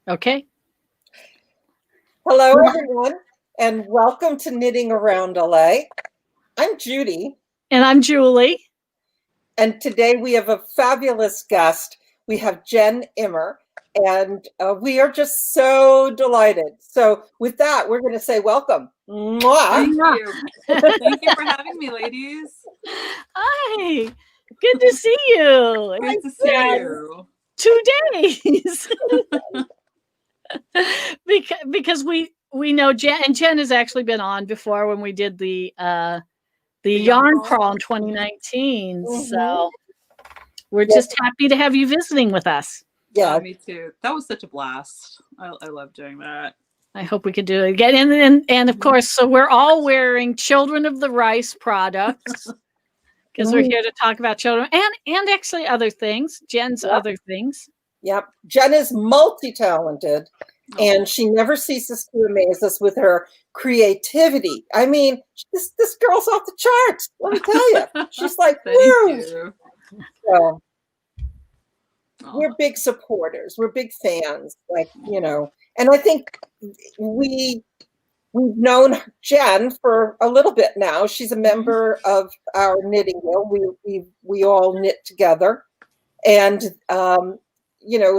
Okay. Hello, everyone, and welcome to Knitting Around LA. I'm Judy. And I'm Julie. And today we have a fabulous guest. We have Jen Immer, and we are just so delighted. So with that, we're going to say welcome. Mwah. Thank you. Thank you for having me, ladies. Hi. Good to see you. Good to see you. 2 days. because we know Jen, and Jen has actually been on before when we did the yarn crawl in 2019. So we're just happy to have you visiting with us. Yeah, me too. That was such a blast. I love doing that. I hope we could do it again. And of course, so we're all wearing Childrenoftherice products because we're here to talk about children and actually other things. Jen's other things. Yep. Jen is multi-talented, and she never ceases to amaze us with her creativity. I mean, this girl's off the charts. Let me tell you. She's like, woo. So we're big supporters. We're big fans. Like, and I think we've known Jen for a little bit now. She's a member of our knitting guild. We all knit together, and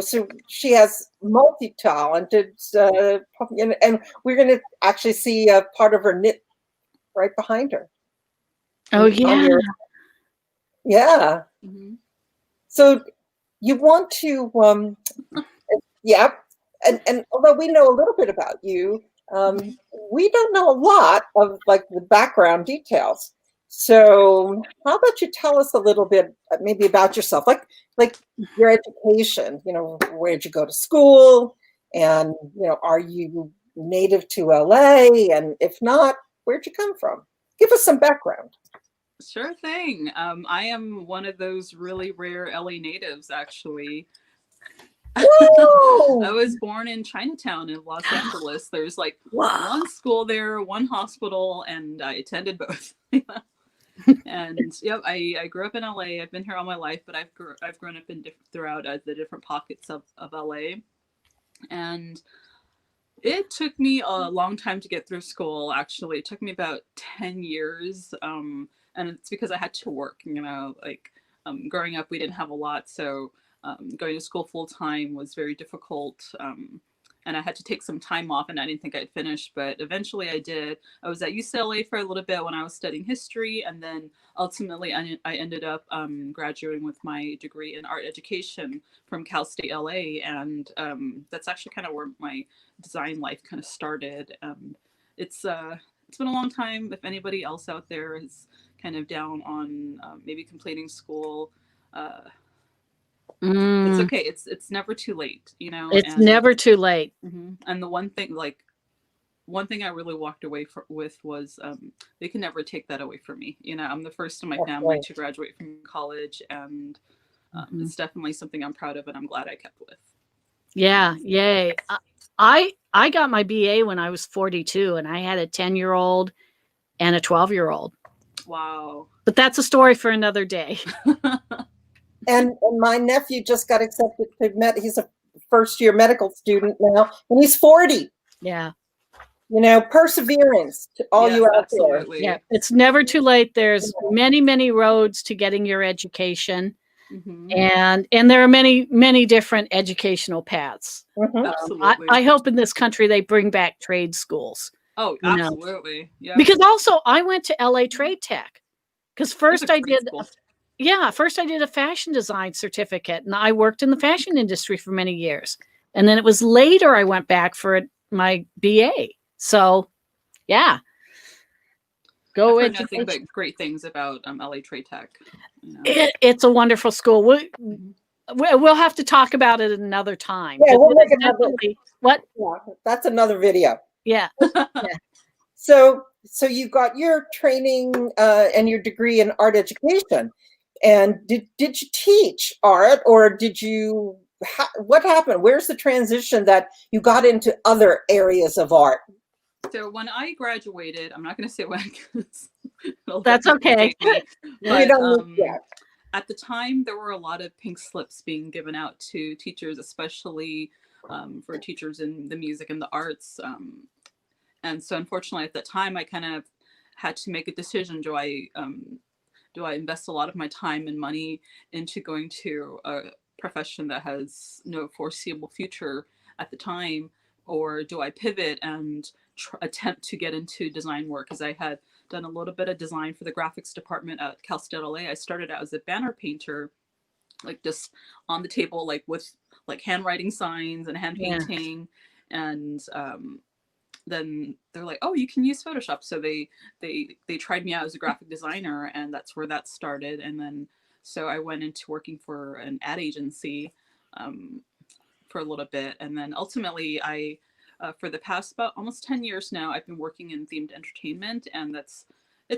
so she has multi-talented, and we're going to actually see a part of her knit right behind her. Oh, yeah. Yeah. Mm-hmm. So you want to, and although we know a little bit about you, we don't know a lot of like the background details. So how about you tell us a little bit maybe about yourself, like your education, where'd you go to school, and, are you native to LA? And if not, where'd you come from? Give us some background. Sure thing. I am one of those really rare LA natives, actually. I was born in Chinatown in Los Angeles. There's like one school there, one hospital, and I attended both. And I grew up in LA. I've been here all my life, but I've grown up in throughout the different pockets of LA. And it took me a long time to get through school. Actually, it took me about 10 years. And it's because I had to work, growing up, we didn't have a lot. So going to school full time was very difficult. And I had to take some time off, and I didn't think I'd finish, but eventually I did. I was at UCLA for a little bit when I was studying history, and then ultimately I ended up graduating with my degree in art education from Cal State LA, and that's actually kind of where my design life kind of started. It's been a long time. If anybody else out there is kind of down on maybe completing school, it's okay. It's never too late, It's never too late. And the one thing I really walked away with was they can never take that away from me. I'm the first in my family to graduate from college, and it's definitely something I'm proud of, and I'm glad I kept with. Yeah, yay. I got my BA when I was 42, and I had a 10-year-old and a 12-year-old. Wow. But that's a story for another day. And my nephew just got accepted to he's a first-year medical student now, and he's 40. Yeah. Perseverance to all you out there. Yeah, it's never too late. There's many, many roads to getting your education. And there are many, many different educational paths. I hope in this country they bring back trade schools. Oh, absolutely. Yeah. Because also I went to LA Trade Tech, because first I did a fashion design certificate, and I worked in the fashion industry for many years. And then it was later I went back for my BA. So, yeah. I've heard nothing but great things about LA Trade Tech. It's a wonderful school. We'll have to talk about it another time. Yeah, we'll make another. What? Yeah, that's another video. Yeah. So you got your training and your degree in art education, and did you teach art, or did you? What happened? Where's the transition that you got into other areas of art? So when I graduated, I'm not going to say when. That's okay. But, we don't need that. At the time, there were a lot of pink slips being given out to teachers, especially for teachers in the music and the arts. And so unfortunately at that time, I kind of had to make a decision. Do I invest a lot of my time and money into going to a profession that has no foreseeable future at the time, or do I pivot and attempt to get into design work? Because I had done a little bit of design for the graphics department at Cal State LA. I started out as a banner painter, like just on the table, like with like handwriting signs and hand painting. And then they're like, oh, you can use Photoshop. So they tried me out as a graphic designer, and that's where that started. And then so I went into working for an ad agency for a little bit, and then ultimately I for the past about almost 10 years now, I've been working in themed entertainment, and it's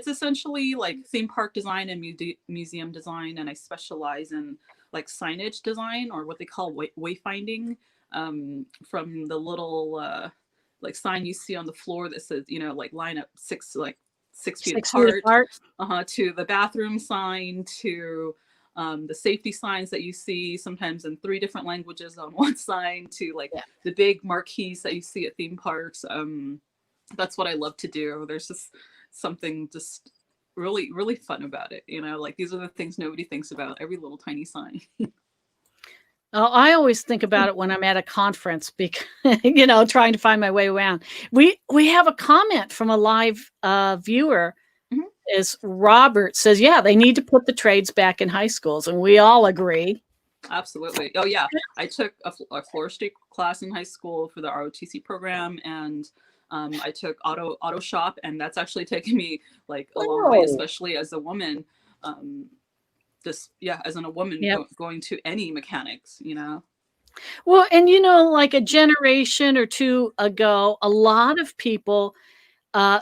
essentially like theme park design and museum design, and I specialize in like signage design, or what they call wayfinding, from the little like sign you see on the floor that says, you know, like line up six feet apart, to the bathroom sign, to the safety signs that you see sometimes in 3 different languages on one sign, to like the big marquees that you see at theme parks. That's what I love to do. There's just something just really, really fun about it. You know, like these are the things nobody thinks about, every little tiny sign. Oh, I always think about it when I'm at a conference, because, you know, trying to find my way around. We have a comment from a live viewer. Is Robert says, yeah, they need to put the trades back in high schools, and we all agree. Absolutely. Oh yeah, I took a floristry class in high school for the ROTC program, and I took auto shop, and that's actually taken me like a long way, especially as a woman. As a woman going to any mechanics, you know. Well, and you know, like a generation or two ago, a lot of people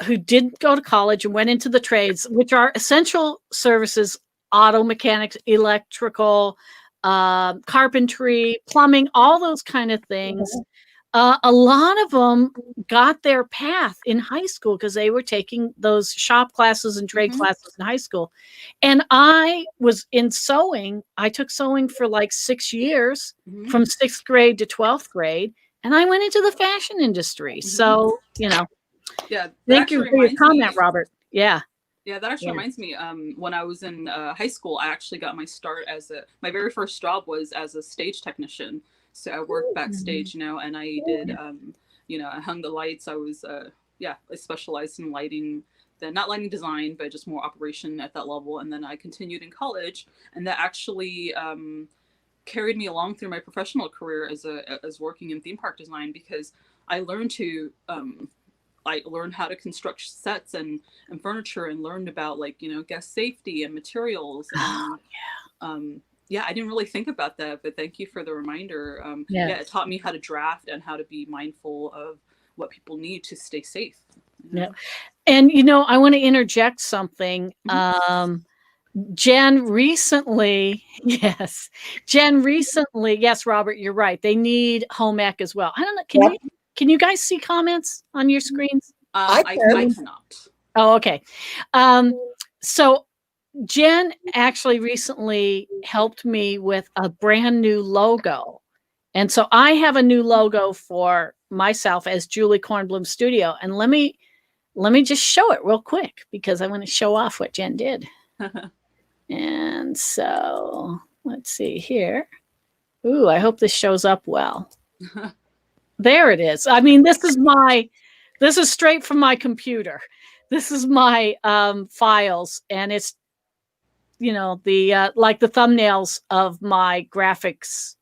who didn't go to college and went into the trades, which are essential services, auto mechanics, electrical, carpentry, plumbing, all those kind of things. A lot of them got their path in high school because they were taking those shop classes and trade classes in high school. And I was in sewing. I took sewing for like 6 years, from 6th grade to 12th grade. And I went into the fashion industry. So, you know, thank you for your comment, Robert. Yeah, that actually reminds me. When I was in high school, I actually got my start my very first job was as a stage technician. So I worked backstage, you know, and I did, you know, I hung the lights. I was, I specialized in lighting, not lighting design, but just more operation at that level. And then I continued in college, and that actually carried me along through my professional career as working in theme park design, because I learned how to construct sets and furniture, and learned about, like, you know, guest safety and materials. And I didn't really think about that, but thank you for the reminder. It taught me how to draft and how to be mindful of what people need to stay safe. You know? Yeah. And, you know, I want to interject something. Jen recently, yes, Robert, you're right. They need home ec as well. I don't know. Can you guys see comments on your screens? I cannot. Oh, okay. So Jen actually recently helped me with a brand new logo. And so I have a new logo for myself as Julie Kornblum Studio. And let me just show it real quick, because I want to show off what Jen did. And so let's see here. Ooh, I hope this shows up well. There it is. I mean, this is straight from my computer. This is my files, and it's, you know, the like the thumbnails of my graphics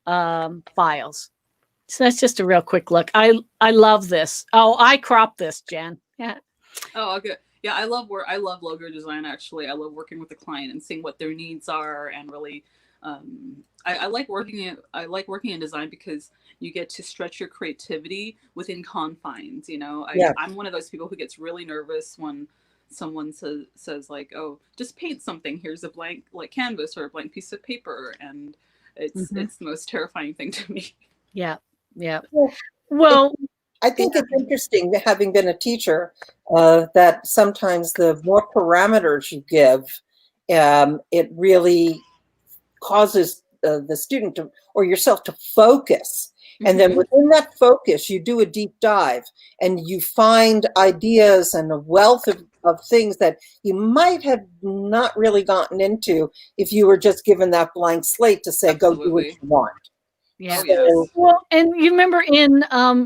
files. So that's just a real quick look. I love this. Oh, I cropped this, Jen. Yeah. Oh, okay. Yeah, I love logo design. Actually, I love working with the client and seeing what their needs are, and really, I like working in design, because you get to stretch your creativity within confines. You know, I'm one of those people who gets really nervous when someone says like, oh, just paint something, here's a blank like canvas or a blank piece of paper, and it's the most terrifying thing to me. Yeah Well, I think it's interesting, having been a teacher, that sometimes the more parameters you give, it really causes the student or yourself to focus. And then within that focus, you do a deep dive and you find ideas and a wealth of things that you might have not really gotten into if you were just given that blank slate to say, go do what you want. Yeah. Oh, yes. Well, and you remember in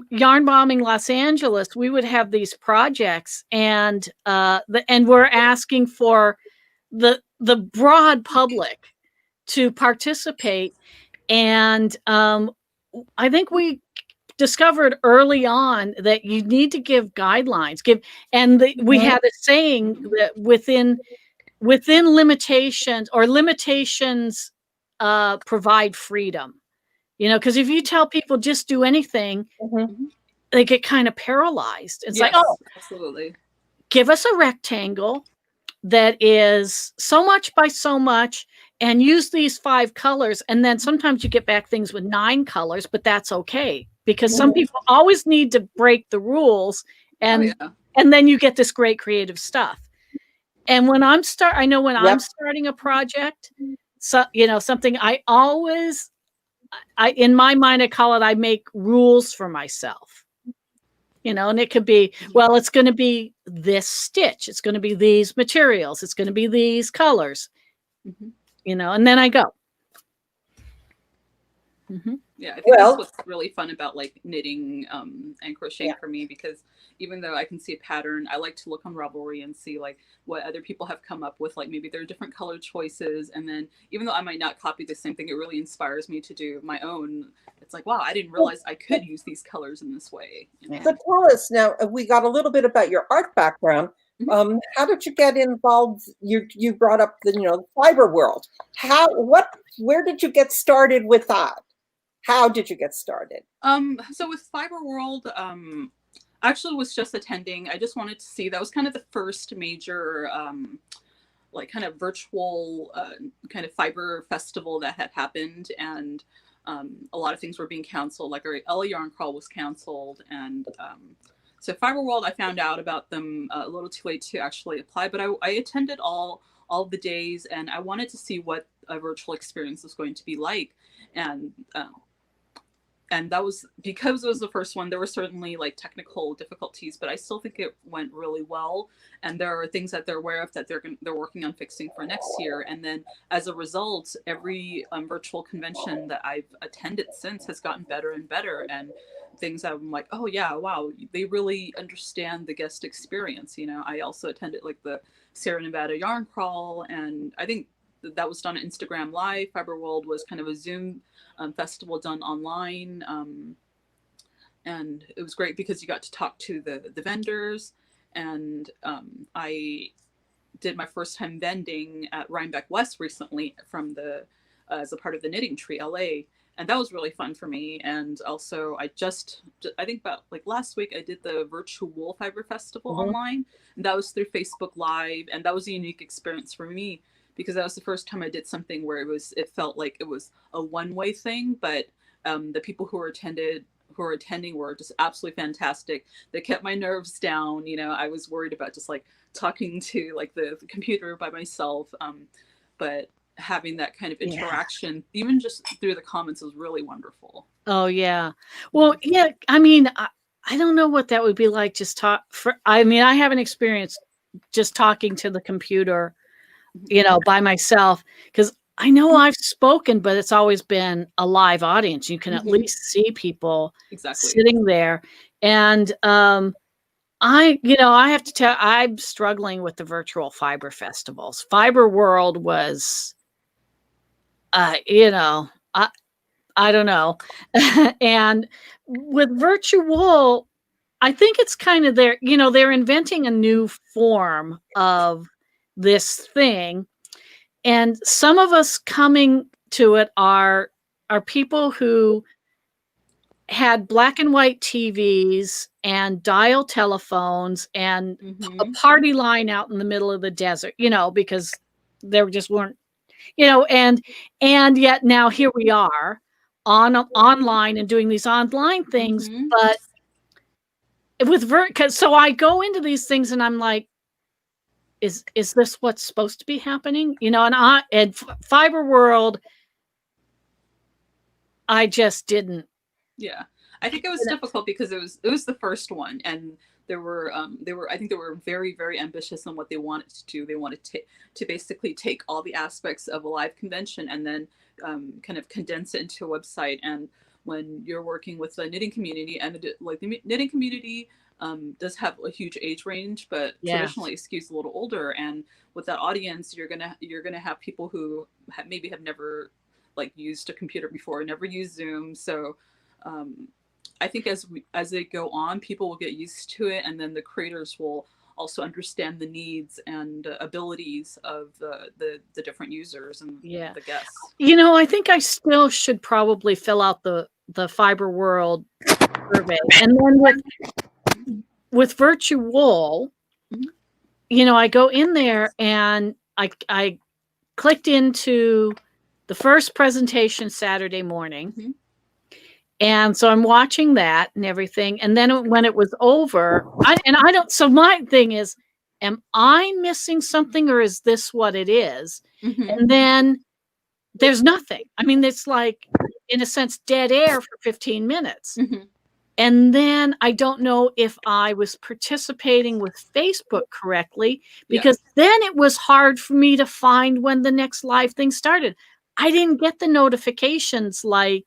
Yarn Bombing Los Angeles, we would have these projects, and we're asking for the broad public to participate. And I think we discovered early on that you need to give guidelines. We had a saying that within limitations provide freedom. You know, because if you tell people just do anything, they get kind of paralyzed. It's like, oh, absolutely. Give us a rectangle that is so much by so much and use these 5 colors. And then sometimes you get back things with 9 colors, but that's okay. Because some people always need to break the rules, and then you get this great creative stuff. And when I'm starting a project, so something I always in my mind, I call it, I make rules for myself, and it could be, well, it's going to be this stitch. It's going to be these materials. It's going to be these colors, and then I go. Yeah, I think that's what's really fun about like knitting and crocheting for me, because even though I can see a pattern, I like to look on Ravelry and see like what other people have come up with, like maybe there are different color choices, and then even though I might not copy the same thing, it really inspires me to do my own. It's like, wow, I didn't realize I could use these colors in this way. So tell us now, we got a little bit about your art background. How did you get involved? You brought up the Fiberworld. Where did you get started with that? How did you get started? So with Fiberworld, actually was just attending. I just wanted to see, that was kind of the first major like kind of virtual kind of fiber festival that had happened, and a lot of things were being canceled, like our LA Yarn Crawl was canceled, and so Fiberworld, I found out about them a little too late to actually apply, but I attended all the days, and I wanted to see what a virtual experience was going to be like. And that was because it was the first one. There were certainly like technical difficulties, but I still think it went really well. And there are things that they're aware of that they're working on fixing for next year. And then as a result, every virtual convention that I've attended since has gotten better and better. And things that I'm like, oh yeah, wow, they really understand the guest experience. I also attended like the Sierra Nevada Yarn Crawl, and I think that was done on Instagram Live. Fiberworld was kind of a Zoom festival done online, and it was great because you got to talk to the vendors, and I did my first time vending at Rhinebeck West recently as a part of the Knitting Tree LA, and that was really fun for me. And also I think about like last week I did the Virtu-wool Fiber Festival online, and that was through Facebook Live, and that was a unique experience for me, because that was the first time I did something where it felt like it was a one-way thing, but the people who were attending were just absolutely fantastic. They kept my nerves down. I was worried about just like talking to like the computer by myself, but having that kind of interaction, even just through the comments, was really wonderful. Oh yeah. Well, yeah. I mean, I don't know what that would be like. I haven't experienced just talking to the computer, by myself, because I know I've spoken, but it's always been a live audience. You can at least see people sitting there. And I have to tell, I'm struggling with the virtual fiber festivals. Fiberworld was, I don't know. And with Virtu-wool, I think it's kind of they're inventing a new form of this thing, and some of us coming to it are people who had black and white TVs and dial telephones and a party line out in the middle of the desert, because there just weren't, and yet now here we are online and doing these online things, but so I go into these things and I'm like, is this what's supposed to be happening? And Fiberworld, I just didn't Yeah, I think it was difficult because it was the first one, and they were I think they were very, very ambitious on what they wanted to do. They wanted to basically take all the aspects of a live convention and then kind of condense it into a website. And when you're working with the knitting community, and like the knitting community does have a huge age range, but traditionally it skews a little older. And with that audience, you're gonna have people who maybe have never like used a computer before, never used Zoom. So I think as they go on, people will get used to it, and then the creators will also understand the needs and abilities of the different users and the guests. You know, I think I still should probably fill out the Fiberworld survey, and then with Virtu-wool, you know, I go in there and I clicked into the first presentation Saturday morning. And so I'm watching that and everything. And then when it was over, so my thing is, am I missing something, or is this what it is? And then there's nothing. I mean, it's like, in a sense, dead air for 15 minutes. And then I don't know if I was participating with Facebook correctly, because then it was hard for me to find when the next live thing started. I didn't get the notifications like,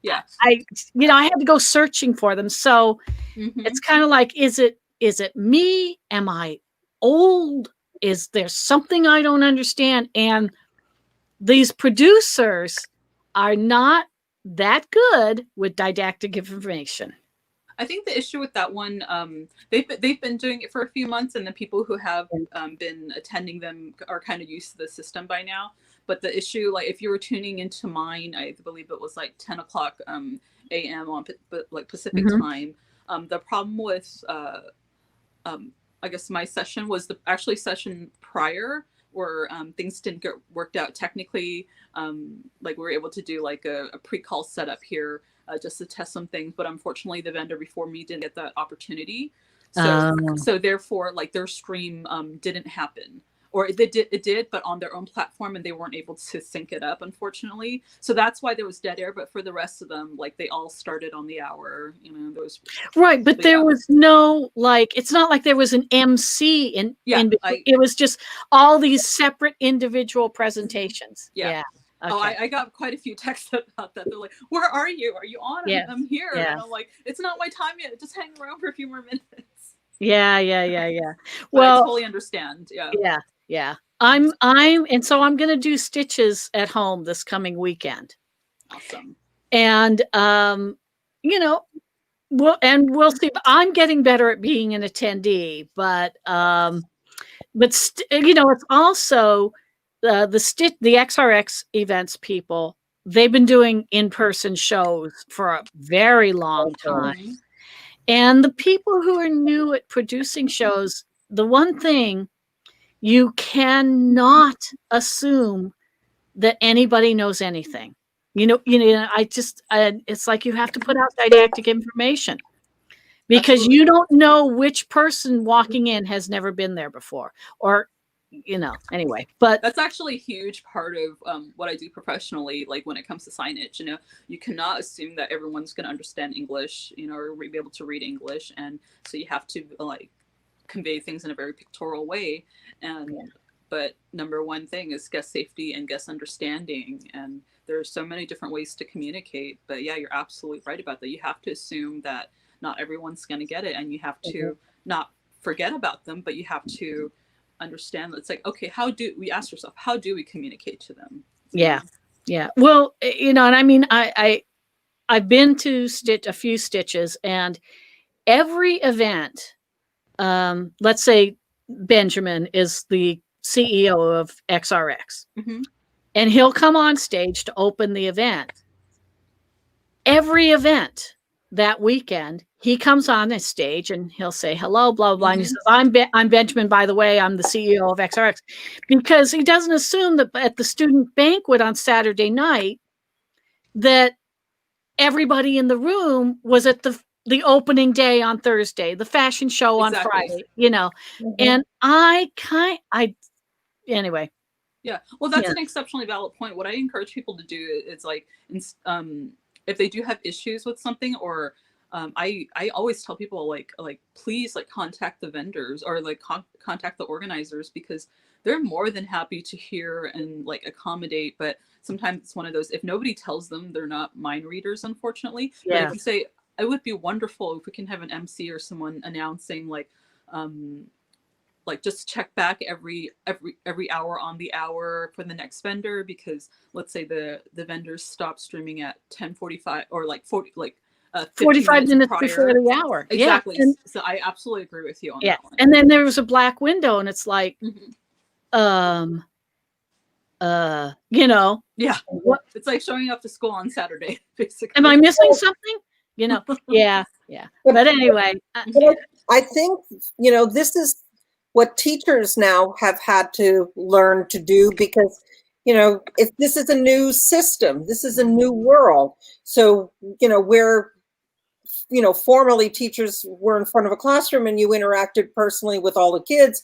I had to go searching for them. So it's kind of like, is it me? Am I old? Is there something I don't understand? And these producers are not that good with didactic information. I think the issue with that one, they've been doing it for a few months, and the people who have been attending them are kind of used to the system by now. But the issue, like if you were tuning into mine, I believe it was like 10 o'clock a.m. on like Pacific time. The problem with, I guess my session was the actually session prior, where things didn't get worked out technically. Like we were able to do like a pre-call setup here just to test some things, but unfortunately the vendor before me didn't get that opportunity. So therefore, like their stream didn't happen. Or it did, but on their own platform, and they weren't able to sync it up, unfortunately. So that's why there was dead air. But for the rest of them, like they all started on the hour. You know, there was but there was no like. It's not like there was an MC in. It was just all these separate individual presentations. Okay. Oh, I got quite a few texts about that. They're like, "Where are you? Are you on? I'm here." And I'm like, "It's not my time yet. Just hang around for a few more minutes." Yeah. Well, I totally understand. Yeah. And so I'm going to do stitches at home this coming weekend. Awesome. And, you know, we'll see. I'm getting better at being an attendee, but you know, it's also the XRX events people. They've been doing in-person shows for a very long time. And the people who are new at producing shows, the one thing, you cannot assume that anybody knows anything. It's like you have to put out didactic information, because you don't know which person walking in has never been there before, or, you know, anyway. But that's actually a huge part of what I do professionally. Like when it comes to signage, you know, you cannot assume that everyone's going to understand English, you know, or be able to read English. And so you have to like convey things in a very pictorial way. But number one thing is guest safety and guest understanding, and there are so many different ways to communicate. But yeah, you're absolutely right about that. You have to assume that not everyone's going to get it, and you have to not forget about them, but you have to understand that it's like, okay, ask yourself, how do we communicate to them? Yeah. Well, you know, and I mean, I've been to a few stitches, and every event, let's say Benjamin is the CEO of XRX, and he'll come on stage to open the event. Every event that weekend, he comes on the stage and he'll say hello, blah blah. And he says, "I'm Benjamin, by the way. I'm the CEO of XRX," because he doesn't assume that at the student banquet on Saturday night that everybody in the room was at the opening day on Thursday, the fashion show on Friday, you know. And anyway. Yeah. Well, that's an exceptionally valid point. What I encourage people to do is like, if they do have issues with something, or I always tell people like please like contact the vendors or like contact the organizers, because they're more than happy to hear and like accommodate. But sometimes it's one of those, if nobody tells them, they're not mind readers, unfortunately. Yeah. But if you say, it would be wonderful if we can have an MC or someone announcing like just check back every hour on the hour for the next vendor, because let's say the vendors stop streaming at 10:45 or like 45 minutes prior. before the hour. Exactly. Yeah. So I absolutely agree with you on yeah. that one. And then there was a black window, and it's like, you know, yeah, what, it's like showing up to school on Saturday, basically. am I missing something? You know, yeah. But anyway, I think, you know, this is what teachers now have had to learn to do, because, you know, if this is a new system, this is a new world. So, you know, where, you know, formerly teachers were in front of a classroom and you interacted personally with all the kids,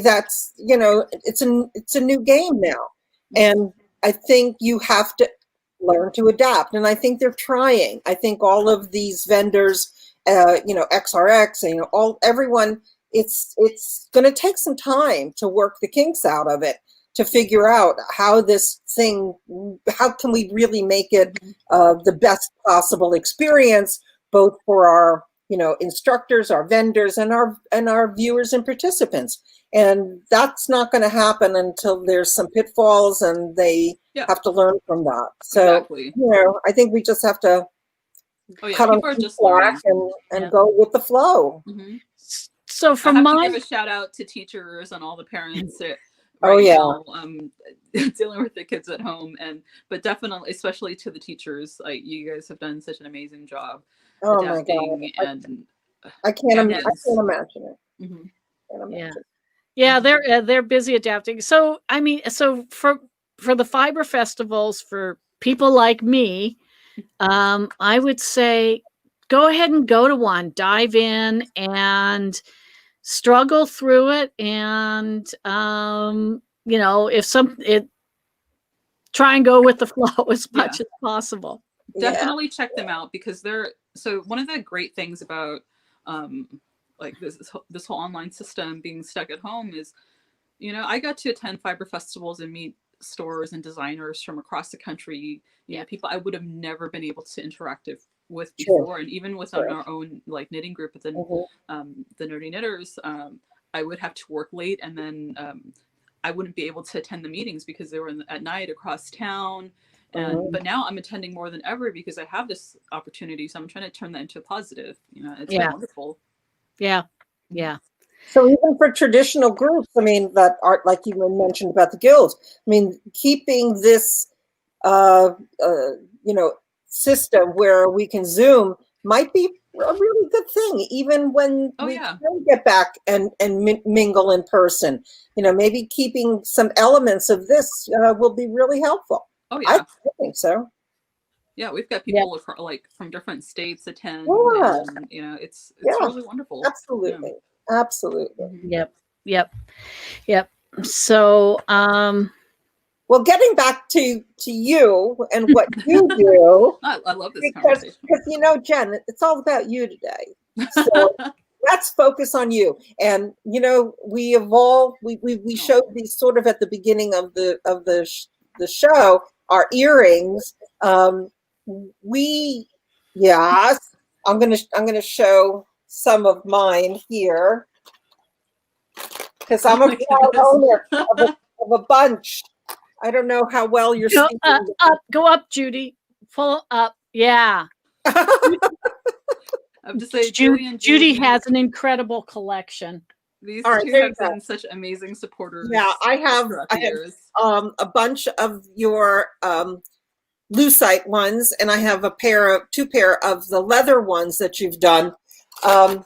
that's, you know, it's a new game now. And I think you have to learn to adapt. And I think they're trying. I think all of these vendors, you know, XRX, and, you know, everyone, it's going to take some time to work the kinks out of it, to figure out how this thing, how can we really make it the best possible experience, both for our, you know, instructors, our vendors, and our viewers and participants. And that's not going to happen until there's some pitfalls and they have to learn from that. So, exactly. You know, I think we just have to cut on the slack and go with the flow. So from I have to give a shout out to teachers and all the parents now, dealing with the kids at home, but definitely, especially to the teachers, like you guys have done such an amazing job. Oh my God! I can't imagine it. Can't imagine. Yeah, they're busy adapting. So I mean, so for the fiber festivals, for people like me, I would say go ahead and go to one, dive in and struggle through it, and you know, try and go with the flow as much as possible. Definitely check them out, because so one of the great things about like this whole online system, being stuck at home, is, you know, I got to attend fiber festivals and meet stores and designers from across the country, you know, people I would have never been able to interact with before. And even within our own like knitting group within the Knerdy Knitters, I would have to work late, and then I wouldn't be able to attend the meetings because they were at night across town. And but now I'm attending more than ever because I have this opportunity, so I'm trying to turn that into a positive. You know, it's been wonderful. Yeah. So even for traditional groups, I mean, that art, like you mentioned about the guilds, I mean, keeping this, you know, system where we can Zoom might be a really good thing, even when we can get back and mingle in person. You know, maybe keeping some elements of this will be really helpful. Oh yeah, I think so. Yeah, we've got people like from different states attend. And, you know, it's really wonderful. Absolutely. Absolutely. Yep. So, well, getting back to you and what you do. I love this conversation. Because, you know, Jen, it's all about you today. So let's focus on you. And, you know, we showed these sort of at the beginning of the show, our earrings. I'm gonna show some of mine here, because I'm a proud owner of a bunch. I don't know how well you're seeing. Go up, Judy. Pull up. Yeah. I have to say, Judy has an incredible collection. These two have been such amazing supporters. Yeah, I have a bunch of your lucite ones, and I have two pair of the leather ones that you've done. Do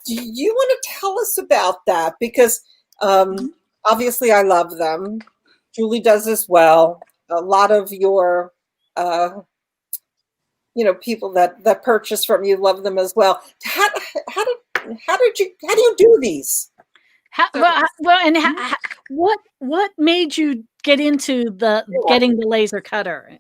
you want to tell us about that? Because obviously I love them. Julie does as well. A lot of your you know, people that purchase from you love them as well. How do you do these? What made you get into getting the laser cutter,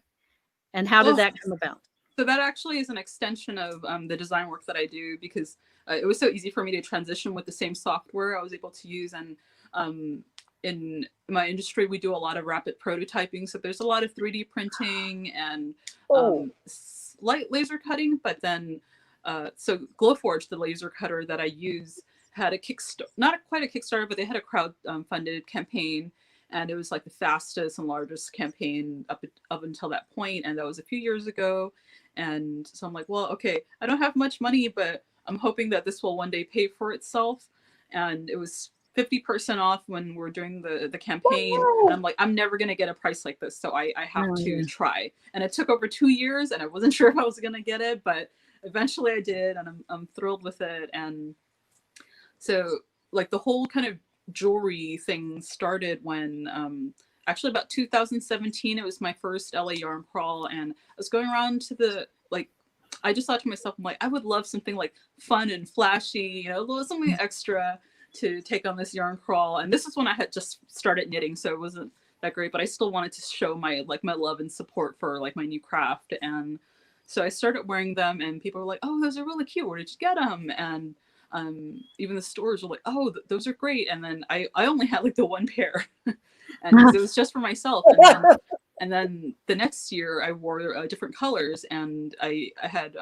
and how did that come about? So that actually is an extension of the design work that I do, because it was so easy for me to transition with the same software I was able to use. And in my industry, we do a lot of rapid prototyping. So there's a lot of 3D printing and light laser cutting. But then, so Glowforge, the laser cutter that I use, had a Kickstarter, not quite a Kickstarter, but they had a crowd-funded campaign. And it was like the fastest and largest campaign up until that point. And that was a few years ago. And so I'm like, well, okay, I don't have much money, but I'm hoping that this will one day pay for itself. And it was 50% off when we're doing the campaign. Wow. And I'm like, I'm never going to get a price like this. So I have to try. And it took over 2 years and I wasn't sure if I was going to get it, but eventually I did. And I'm thrilled with it. And so like the whole kind of jewelry thing started when actually about 2017. It was my first LA yarn crawl, and I was going around to the, like, I just thought to myself, I'm like, I would love something like fun and flashy, you know, something extra to take on this yarn crawl. And this is when I had just started knitting, so it wasn't that great, but I still wanted to show my love and support for like my new craft. And so I started wearing them, and people were like, oh, those are really cute, where did you get them? And even the stores were like, oh, those are great. And then I only had like the one pair and it was just for myself. And then the next year I wore different colors, and I had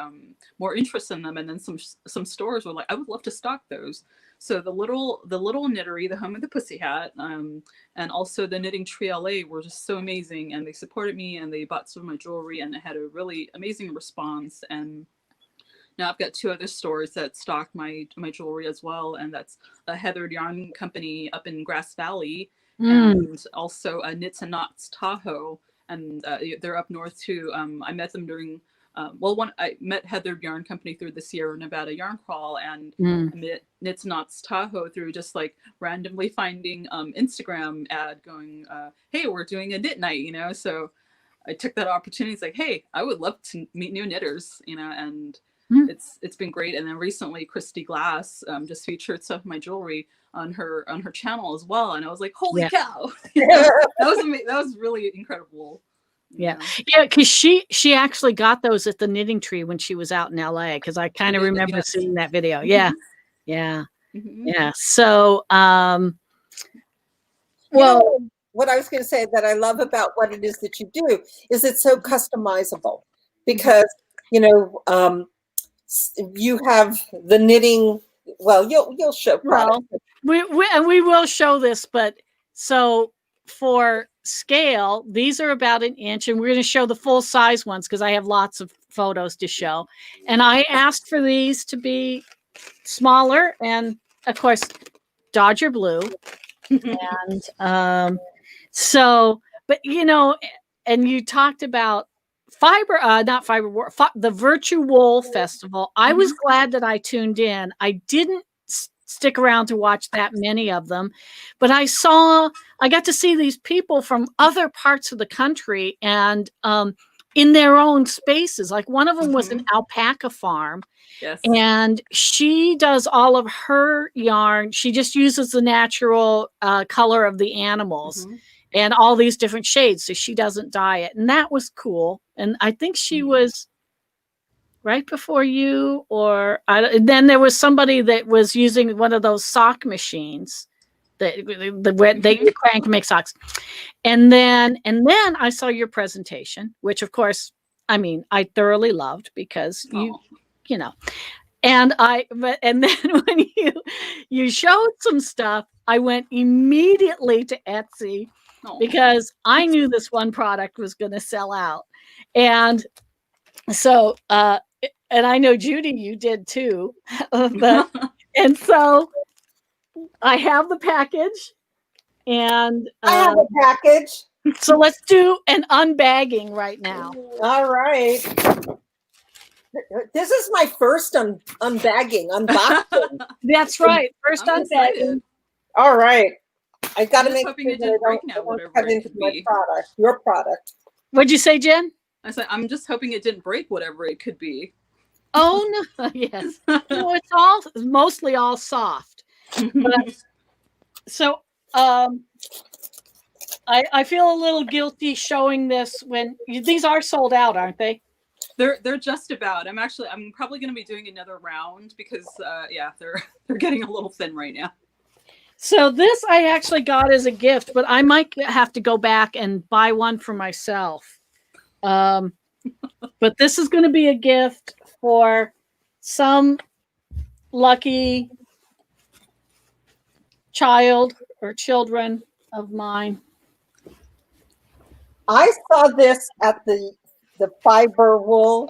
more interest in them. And then some stores were like, I would love to stock those. So the little knittery, the Home of the Pussy Hat, and also the Knitting Tree LA were just so amazing, and they supported me, and they bought some of my jewelry, and it had a really amazing response. And now I've got 2 other stores that stock my jewelry as well, and that's a Heathered Yarn Company up in Grass Valley, and also a Knits and Knots Tahoe, and they're up north too. I met them during I met Heathered Yarn Company through the Sierra Nevada Yarn Crawl, and I met Knits and Knots Tahoe through just like randomly finding Instagram ad going, hey, we're doing a knit night, you know. So I took that opportunity. It's like, hey, I would love to meet new knitters, you know, and it's been great. And then recently Christy Glass just featured some of my jewelry on her channel as well, and I was like, holy cow. that was really incredible. Yeah, because she actually got those at the Knitting Tree when she was out in LA, because I kind of remember seeing that video. Yeah. So well, what I was going to say that I love about what it is that you do is it's so customizable, because you know, you have the knitting. Well, you'll show product. Well, we will show this, but so for scale, these are about 1 inch, and we're going to show the full size ones because I have lots of photos to show. And I asked for these to be smaller, and of course, Dodger blue. And so, but you know, and you talked about not Fiberworld, the Virtu-wool festival. I was glad that I tuned in. I didn't stick around to watch that many of them, but I got to see these people from other parts of the country, and in their own spaces. Like one of them was an alpaca farm. Yes. And she does all of her yarn. She just uses the natural color of the animals and all these different shades, so she doesn't dye it. And that was cool. And I think she was right before you, then there was somebody that was using one of those sock machines that they crank and make socks. And then I saw your presentation, which of course, I mean, I thoroughly loved, because you know, and then when you showed some stuff, I went immediately to Etsy because I knew this one product was going to sell out. And so, and I know Judy, you did too. And so I have the package, and I have a package. So let's do an unbagging right now. All right. This is my first unbagging, unboxing. That's right. First unbagging. All right. I got to make sure that I don't cut into my product, your product. What'd you say, Jen? I said, I'm just hoping it didn't break whatever it could be. Oh, no. Yes. No, it's mostly all soft. But, so I feel a little guilty showing this when these are sold out, aren't they? They're just about. I'm probably going to be doing another round because yeah, they're getting a little thin right now. So this I actually got as a gift, but I might have to go back and buy one for myself. But this is going to be a gift for some lucky child or children of mine. I saw this at the Fiberwool.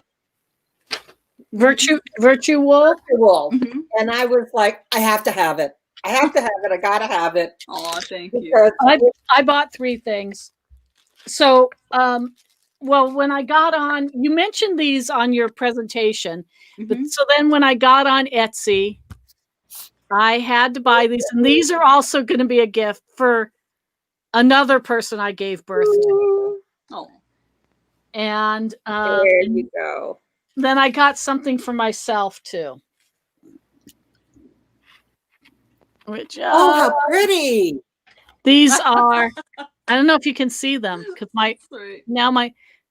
Virtu-wool. Virtu-wool. Mm-hmm. And I was like, I have to have it. I have to have it. I gotta have it. Oh, thank you. I bought 3 things. So, well, when I got on, you mentioned these on your presentation. But so then when I got on Etsy, I had to buy these. And these are also going to be a gift for another person I gave birth to. Oh. And there you go. Then I got something for myself too. Which oh, how pretty! These are. I don't know if you can see them because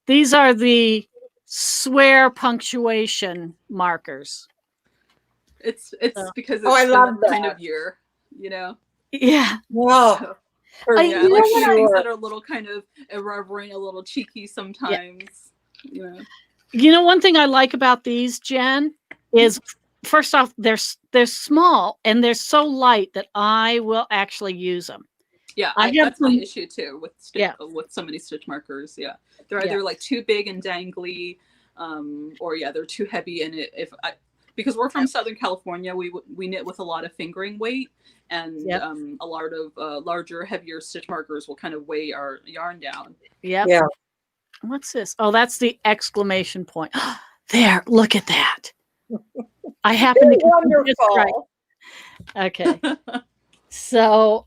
these are the swear punctuation markers. It's because it's I love that kind of year, you know. Yeah. Wow. So, yeah, like things that are a little kind of irreverent, a little cheeky sometimes. Yeah. You know, one thing I like about these, Jen, is first off, they're small and they're so light that I will actually use them. Yeah, that's my issue too with with so many stitch markers. Yeah, they're either like too big and dangly, or they're too heavy. And because we're from Southern California, we knit with a lot of fingering weight, and a lot of larger, heavier stitch markers will kind of weigh our yarn down. Yeah. What's this? Oh, that's the exclamation point. There, look at that. I happen to get this right. Okay. So,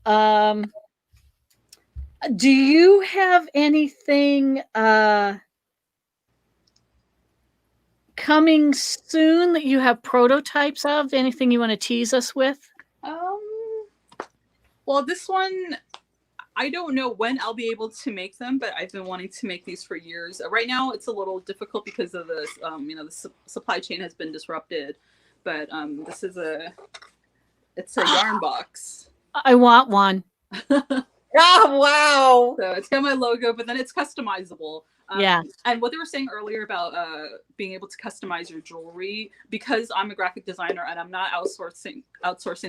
do you have anything coming soon that you have prototypes of? Anything you want to tease us with? Well, this one, I don't know when I'll be able to make them, but I've been wanting to make these for years. Right now, it's a little difficult because of the, the supply chain has been disrupted. But this is it's a yarn box. I want one. Oh, wow. So it's got my logo, but then it's customizable. And what they were saying earlier about being able to customize your jewelry, because I'm a graphic designer and I'm not outsourcing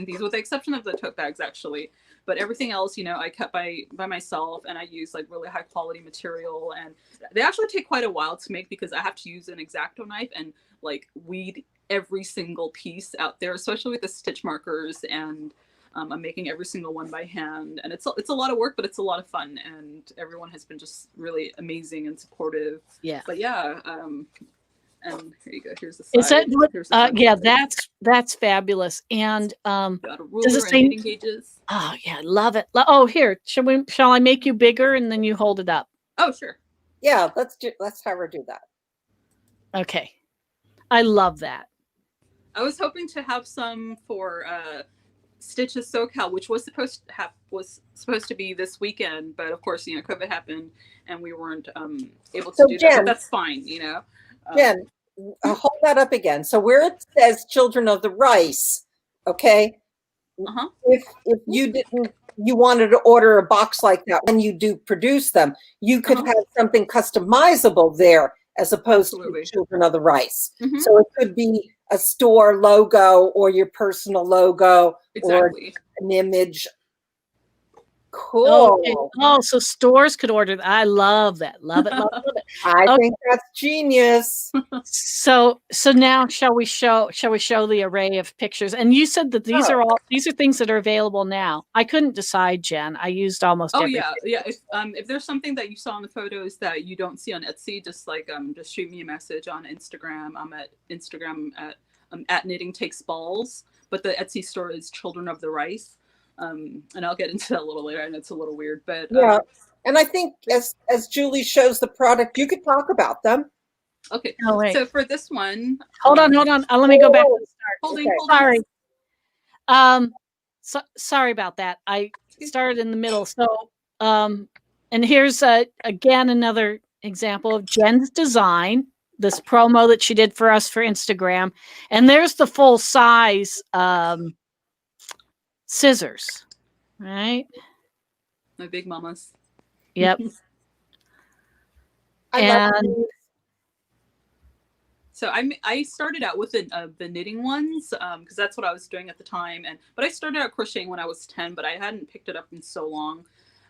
these, with the exception of the tote bags, actually. But everything else, I kept by myself, and I use like really high quality material, and they actually take quite a while to make because I have to use an X-Acto knife and like weed every single piece out there, especially with the stitch markers, and I'm making every single one by hand, and it's a lot of work, but it's a lot of fun, and everyone has been just really amazing and supportive. Yeah. But and here you go. Here's the side. Is that that's fabulous. And got a ruler and knitting gauges. Oh yeah, love it. Oh, here, shall I make you bigger and then you hold it up? Oh sure. Yeah, let's have her do that. Okay. I love that. I was hoping to have some for Stitches SoCal, which was supposed to be this weekend, but of course, COVID happened and we weren't able to do that. But that's fine, Jen, hold that up again. So where it says Children of the Rice, okay? If you wanted to order a box like that when you do produce them, you could have something customizable there as opposed to Children of the Rice. So it could be a store logo or your personal logo or an image. Cool. Okay. Oh, so stores could order that. I love that. Love it. Love it. I think that's genius. So now shall we show the array of pictures? And you said that these are things that are available now. I couldn't decide, Jen. I used almost everything. Yeah. If there's something that you saw in the photos that you don't see on Etsy, just shoot me a message on Instagram. I'm at Instagram at Knitting Takes Balls, but the Etsy store is Children of the Rice. And I'll get into that a little later. I know it's a little weird, but and I think as Julie shows the product, you could talk about them. Okay. So for this one, hold on. Let me go back to the start. Hold sorry. Sorry about that. I started in the middle. So and here's again another example of Jen's design. this promo that she did for us for Instagram. And there's the full size scissors, right? My big mamas. Yep. So I started out with the knitting ones because that's what I was doing at the time, but I started out crocheting when I was 10, but I hadn't picked it up in so long.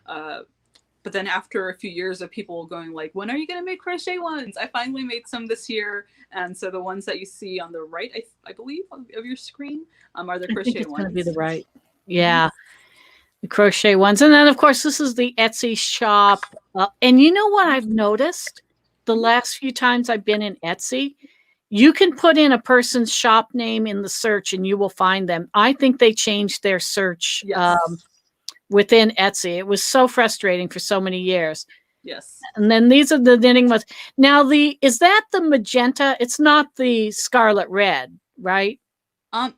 But then after a few years of people going like, when are you going to make crochet ones? I finally made some this year, and so the ones that you see on the right, I believe, of your screen are the crochet ones. Going to be the right, yeah, the crochet ones, and then of course this is the Etsy shop. And you know what I've noticed the last few times I've been in Etsy? You can put in a person's shop name in the search and you will find them. I think they changed their search within Etsy. It was so frustrating for so many years. Yes. And then these are the knitting ones. Now, is that the magenta? It's not the scarlet red, right?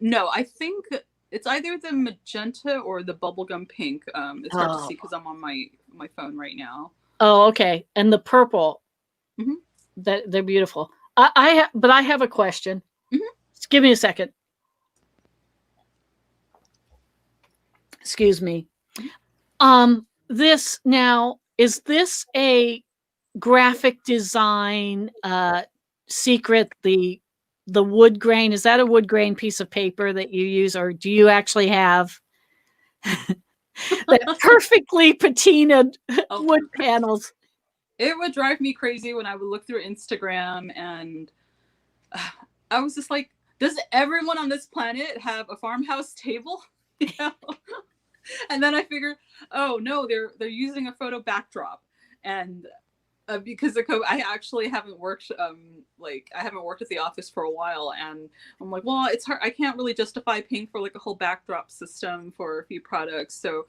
No, I think it's either the magenta or the bubblegum pink. It's hard to see because I'm on my phone right now. Oh, okay. And the purple. They're beautiful. But I have a question. Just give me a second. Excuse me. This now, is this a graphic design secret? The wood grain, is that a wood grain piece of paper that you use, or do you actually have that perfectly patinaed wood panels? It would drive me crazy when I would look through Instagram and I was just like, does everyone on this planet have a farmhouse table? You know? And then I figured, oh no, they're using a photo backdrop. And because of COVID, I actually haven't worked I haven't worked at the office for a while, and I'm like, well, it's hard. I can't really justify paying for like a whole backdrop system for a few products. So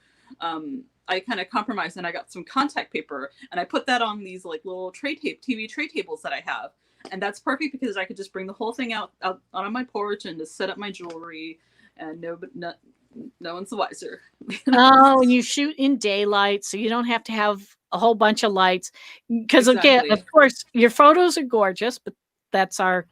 I kind of compromised and I got some contact paper and I put that on these like little TV tray tables that I have. And that's perfect because I could just bring the whole thing out on my porch and just set up my jewelry, and no one's the wiser. Oh, and you shoot in daylight, so you don't have to have a whole bunch of lights. Because again, of course, your photos are gorgeous, but that's our,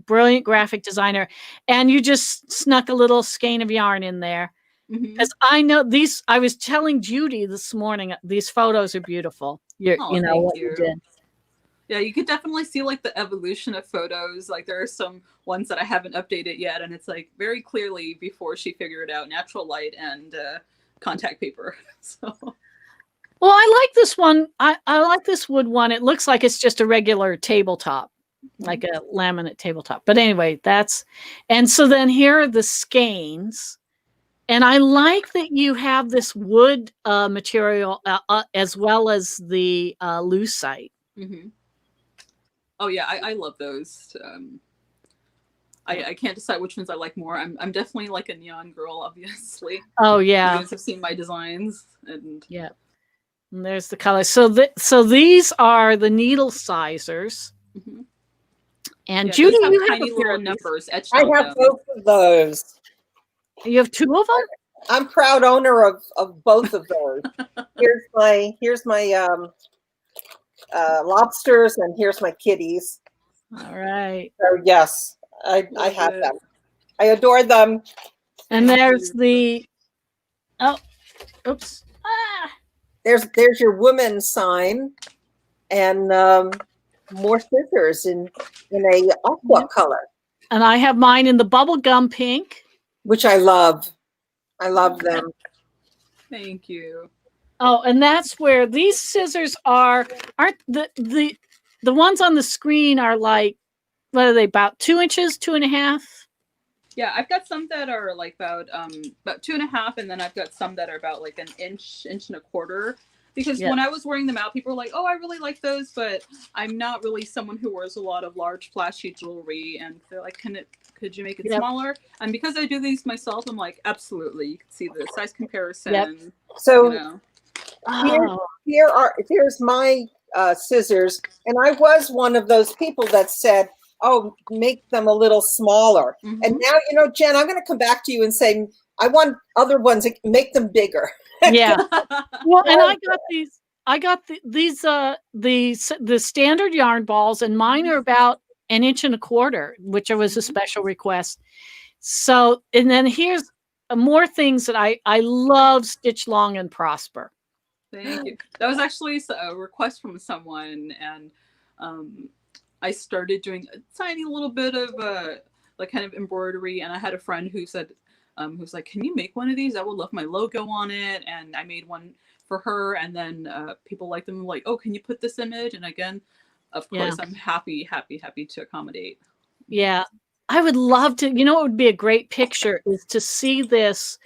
brilliant graphic designer. And you just snuck a little skein of yarn in there. Because I know these, I was telling Judy this morning, these photos are beautiful. What you did. Yeah, you could definitely see like the evolution of photos. Like there are some ones that I haven't updated yet, and it's like very clearly before she figured out natural light and contact paper. So, well, I like this one. I like this wood one. It looks like it's just a regular tabletop, like a laminate tabletop. But anyway, and so then here are the skeins. And I like that you have this wood material as well as the lucite. Oh yeah, I love those. I can't decide which ones I like more. I'm definitely like a neon girl, obviously. Oh yeah, you guys have seen my designs, and yeah. And there's the color. So these are the needle sizers. And Judy, you have tiny little numbers etched. I have both of those. You have two of them? I'm proud owner of both of those. here's my lobsters, and here's my kitties. All right. So yes, I have them. I adore them. And there's the oops. There's your woman sign, and more scissors in a aqua color. And I have mine in the bubblegum pink, which I love. I love them. Thank you. Oh, and that's where these scissors aren't the ones on the screen are like, what are they, about 2 inches, 2.5? Yeah, I've got some that are like about 2.5, and then I've got some that are about like an inch and a quarter. Because when I was wearing them out, people were like, oh, I really like those, but I'm not really someone who wears a lot of large, flashy jewelry. And they're like, could you make it smaller? And because I do these myself, I'm like, absolutely. You can see the size comparison. So here's my scissors. And I was one of those people that said, oh, make them a little smaller. And now, Jen, I'm going to come back to you and say, I want other ones, make them bigger. Yeah. Well, and I got these. the standard yarn balls, and mine are about 1.25 inches, which was a special request. So, and then here's more things that I love: stitch long and prosper. Thank you. That was actually a request from someone, and I started doing a tiny little bit of like kind of embroidery, and I had a friend who said, who's like, "Can you make one of these? I would love my logo on it." And I made one for her, and then people like them, like, "Oh, can you put this image?" And again, of course, I'm happy to accommodate. Yeah, I would love to. You know, what would be a great picture is to see this.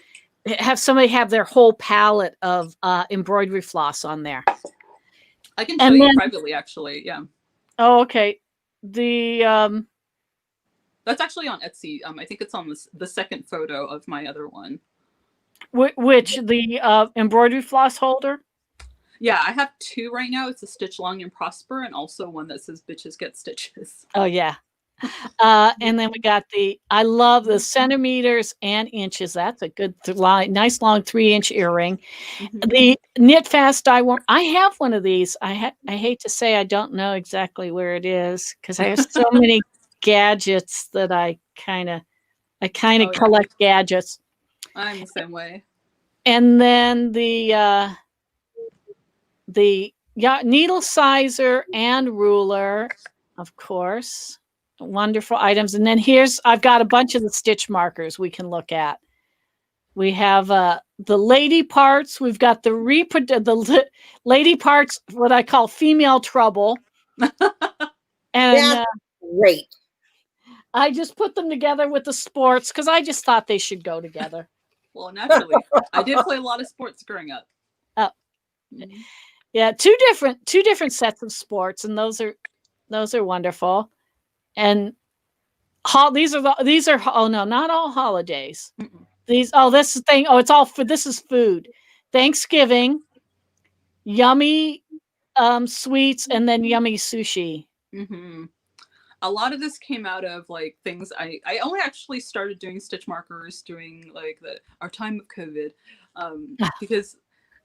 Have somebody have their whole palette of embroidery floss on there. I can show you privately, actually. Yeah. Oh, okay. That's actually on Etsy. I think it's on the second photo of my other one. Which the embroidery floss holder? Yeah, I have two right now. It's a Stitch Long and Prosper, and also one that says "Bitches Get Stitches." Oh yeah. And then we got I love the centimeters and inches. That's a good nice long 3-inch earring. The knit fast dye warm. I have one of these. I hate to say I don't know exactly where it is because I have so many gadgets that I kind of collect gadgets. I'm the same way. And then the needle sizer and ruler, of course. Wonderful items. And then I've got a bunch of the stitch markers we can look at. We have the lady parts. We've got the lady parts, what I call female trouble. And great. I just put them together with the sports because I just thought they should go together. Well, naturally, I did play a lot of sports growing up. Oh, yeah, two different sets of sports, and those are wonderful. And these are oh no, not all holidays. This thing. Oh, it's all for this is food. Thanksgiving, yummy sweets, and then yummy sushi. A lot of this came out of like things I only actually started doing stitch markers during like our time of COVID, because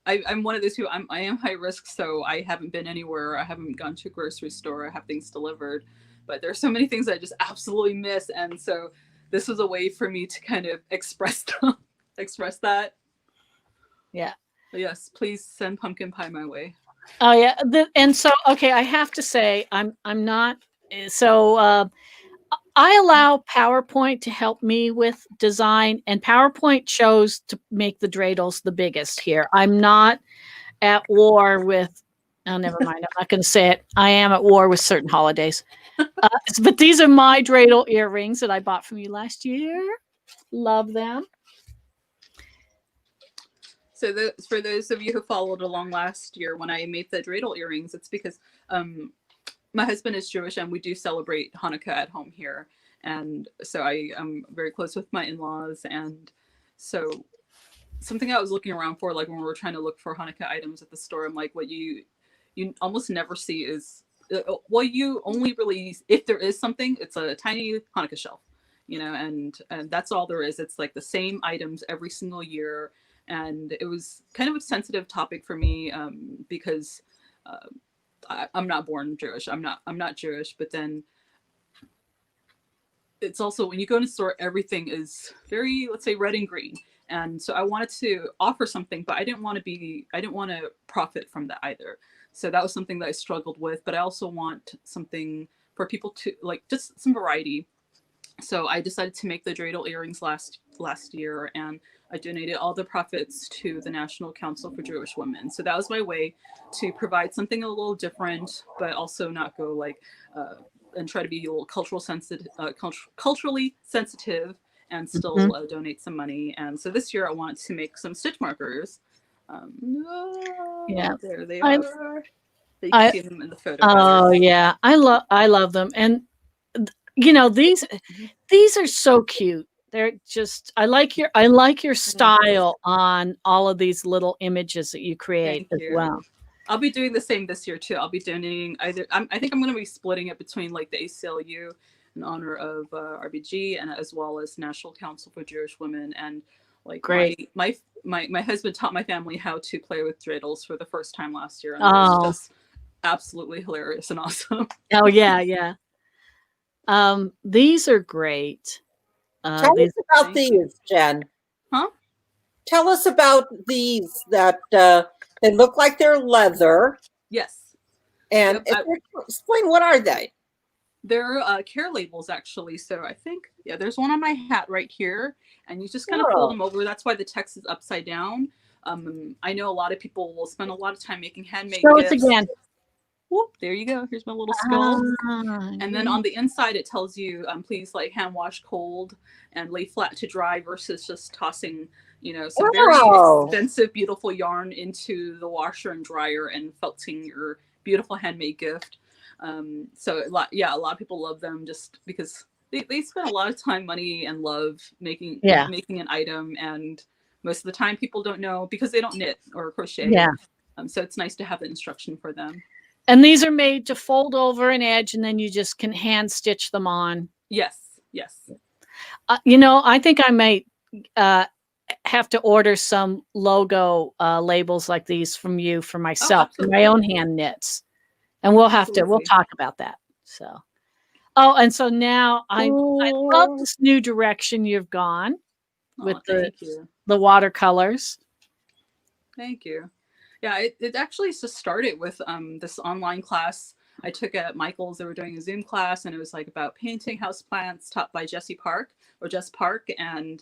I'm one of those who I am high risk, so I haven't been anywhere. I haven't gone to a grocery store. I have things delivered, but there's so many things I just absolutely miss, and so this was a way for me to kind of express that. Yeah. But yes, please send pumpkin pie my way. Oh yeah, and so okay, I have to say I'm not so. I allow PowerPoint to help me with design, and PowerPoint chose to make the dreidels the biggest here. I'm not at war with. Oh, never mind. I'm not going to say it. I am at war with certain holidays. But these are my dreidel earrings that I bought from you last year. Love them. So for those of you who followed along last year when I made the dreidel earrings, it's because my husband is Jewish and we do celebrate Hanukkah at home here. And so I am very close with my in-laws. And so something I was looking around for, like when we were trying to look for Hanukkah items at the store, I'm like, what you almost never see is, well, you only really, if there is something, it's a tiny Hanukkah shelf, and that's all there is. It's like the same items every single year. And it was kind of a sensitive topic for me because I'm not born Jewish. I'm not Jewish. But then it's also when you go in a store, everything is very, let's say, red and green. And so I wanted to offer something, but I didn't want to profit from that either. So that was something that I struggled with. But I also want something for people to like, just some variety. So I decided to make the dreidel earrings last year, and I donated all the profits to the National Council for Jewish Women. So that was my way to provide something a little different, but also not go like and try to be a little culturally sensitive, and still donate some money. And so this year I wanted to make some stitch markers. Yeah, there they are. You can see them in the photo. Oh yeah, I love them, and these are so cute. They're just I like your style on all of these little images that you create as well. I'll be doing the same this year too. I'll be donating I think I'm going to be splitting it between like the ACLU in honor of RBG and as well as National Council for Jewish Women, and like great. My my husband taught my family how to play with dreidels for the first time last year, and it Oh. was just absolutely hilarious and awesome. Oh yeah, yeah. These are great. Tell These, us about these, Jen. Huh? Tell us about these that they look like they're leather. Yes. And Yep, explain, what are they? They're care labels, actually. So I think, yeah, there's one on my hat right here, and you just kind of Oh. fold them over. That's why the text is upside down. I know a lot of people will spend a lot of time making handmade show gifts. us again. Whoop, there you go. Here's my little skull. Ah, And then on the inside, it tells you, please like hand wash cold and lay flat to dry versus just tossing, you know, some very expensive, beautiful yarn into the washer and dryer and felting your beautiful handmade gift. So a lot of people love them just because they spend a lot of time, money, and love making an item, and most of the time people don't know because they don't knit or crochet. Yeah. So it's nice to have the instruction for them. And these are made to fold over an edge, and then you just can hand stitch them on. Yes, yes. You know, I think I might have to order some logo labels like these from you for myself, for my own hand knits. And we'll talk about that. So, and so now I love this new direction you've gone with the watercolors. Thank you. Yeah, it actually just started with this online class I took at Michael's. They were doing a Zoom class, and it was like about painting houseplants taught by Jess Park. And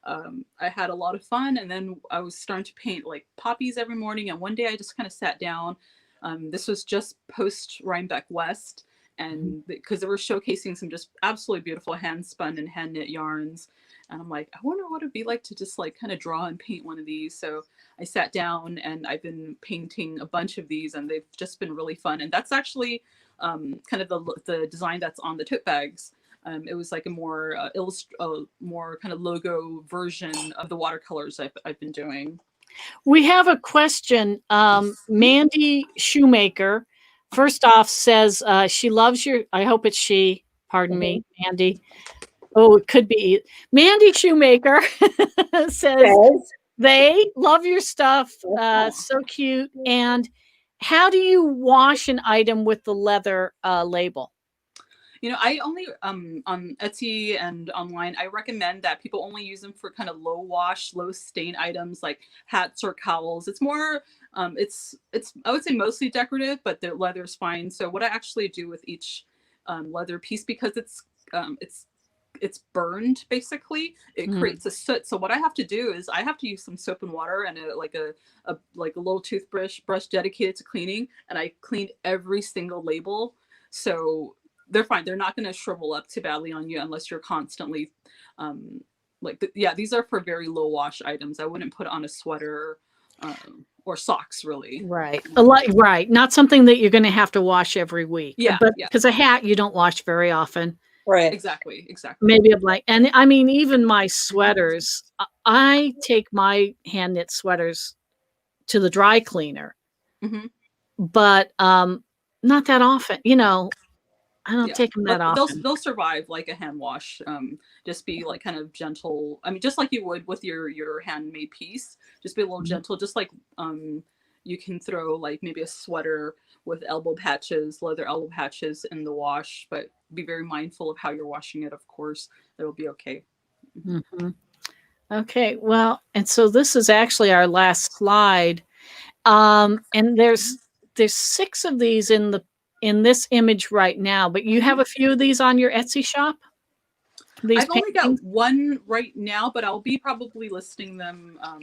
I had a lot of fun. And then I was starting to paint like poppies every morning. And one day I just kind of sat down. This was just post Rhinebeck West, and because they were showcasing some just absolutely beautiful hand spun and hand knit yarns. And I'm like, I wonder what it'd be like to just like kind of draw and paint one of these. So I sat down and I've been painting a bunch of these, and they've just been really fun. And that's actually kind of the design that's on the tote bags. It was like a more more kind of logo version of the watercolors I've been doing. We have a question. Mandy Shoemaker, first off, says she loves your, I hope it's she, pardon me, Mandy. Oh, it could be Mandy Shoemaker says they love your stuff. So cute. And how do you wash an item with the leather label? You know, I only on Etsy and online, I recommend that people only use them for kind of low wash, low stain items like hats or cowls. It's more, it's I would say mostly decorative, but the leather is fine. So what I actually do with each leather piece, because it's burned basically, it creates a soot. So what I have to do is I have to use some soap and water and a little toothbrush dedicated to cleaning, and I cleaned every single label. So they're fine. They're not going to shrivel up too badly on you unless you're constantly these are for very low wash items. I wouldn't put on a sweater or socks, really. Right. Right. Not something that you're going to have to wash every week. Yeah. But because a hat you don't wash very often. Right. Exactly. Maybe and I mean, even my sweaters, I take my hand knit sweaters to the dry cleaner, but not that often, you know. I don't take them that often. They'll survive like a hand wash. Just be like kind of gentle. I mean, just like you would with your handmade piece. Just be a little gentle. Just like you can throw like maybe a sweater with leather elbow patches in the wash, but be very mindful of how you're washing it. Of course, it'll be okay. Okay. Well, and so this is actually our last slide, and there's 6 of these in this image right now, but you have a few of these on your Etsy shop? I've only got one right now, but I'll be probably listing them a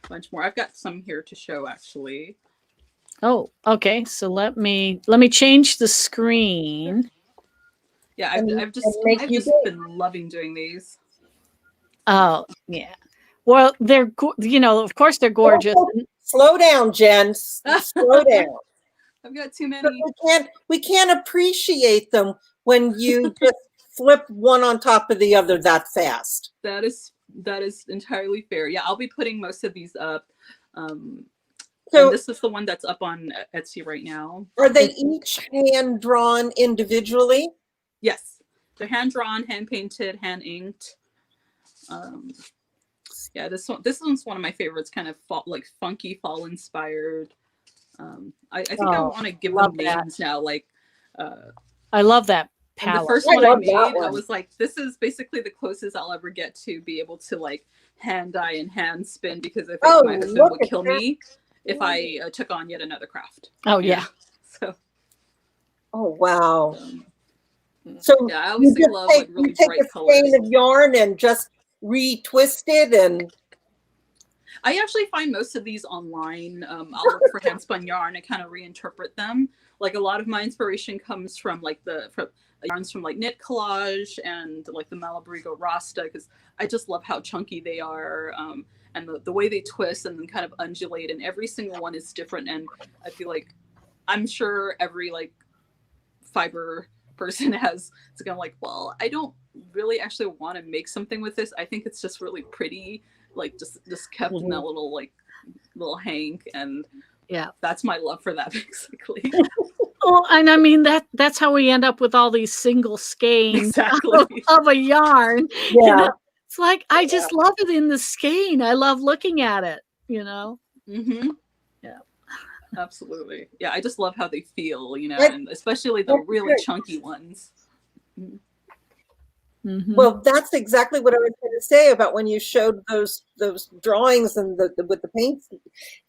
bunch more. I've got some here to show, actually. Oh, okay. So let me change the screen. Yeah, I've just been loving doing these. Oh, yeah. Well, they're, of course they're gorgeous. Slow down, Jen. Slow down. I've got too many. We can't appreciate them when you just flip one on top of the other that fast. That is entirely fair. Yeah, I'll be putting most of these up. So this is the one that's up on Etsy right now. Are they each hand drawn individually? Yes, they're hand drawn, hand painted, hand inked. Yeah, this one's one of my favorites, kind of like funky fall inspired. I think I want to give them names now. Like, I love that and palette. the first one I made, I was like, this is basically the closest I'll ever get to be able to like hand dye and hand spin, because I think my husband would kill me if I took on yet another craft. Oh yeah. So. Oh wow. So yeah, I always love like really bright colors. You take a skein of yarn and just retwist it, and I actually find most of these online. I'll look for hand spun yarn and kind of reinterpret them. Like a lot of my inspiration comes from like yarns from like Knit Collage and like the Malabrigo Rasta, because I just love how chunky they are, and the way they twist and then kind of undulate, and every single one is different. And I feel like I'm sure every like fiber person it's kind of like, well, I don't really actually want to make something with this. I think it's just really pretty, like just kept in that little hank, and yeah, that's my love for that basically. Well, and I mean that's how we end up with all these single skeins of a yarn. Yeah, you know? It's like I just love it in the skein. I love looking at it. You know. Mm-hmm. Yeah. Absolutely. Yeah, I just love how they feel, and especially the really chunky ones. Mm-hmm. Well, that's exactly what I was going to say about when you showed those drawings and with the paints,